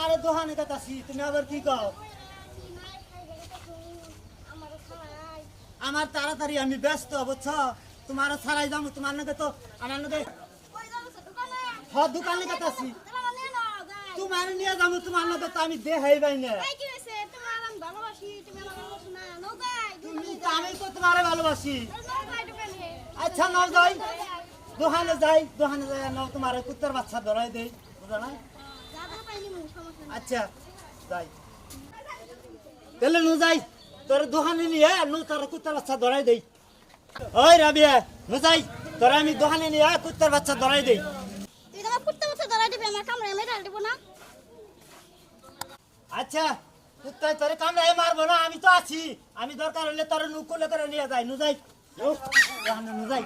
আরে দোকানে কাটাছি, তুমি আবার কি কও? আমার তাড়াতাড়ি, আমি ব্যস্ত বুঝছো। তোমার ছাড়াই যাবো, তোমার নাকি তো আমার নাকি দোকানে কাটাছি। তোমার নিয়ে যাবো, তোমার নাকি তো আমি দেখাই পাই না। আমি তো তোমার ভালোবাসি। আচ্ছা নাও যাই, দোকানে যাই, দোকানে যাই নাও তোমার কুত্তার বাচ্চা ধরাই দেই, বুঝো না? আচ্ছা যাই, তাহলে নু যাই, তোর দোকানে নিয়ে নু তোর কুত্তার বাচ্চা ধরাই দেই। ওই রাবিয়া, নু যাই, তোর আমি দোকানে নিয়ে কুত্তার বাচ্চা ধরাই দেই। তুই তোমার কুত্তা বাচ্চা ধরাই দিবি, আমার কামড়ে মেরে দেব না। আচ্ছা কুত্তায় তোরে কামড়ায় মারবো না, আমি তো আছি। আমি দরকার হলে তোর নু কোলে করে নিয়ে যাই, নু যাই, নু যাই।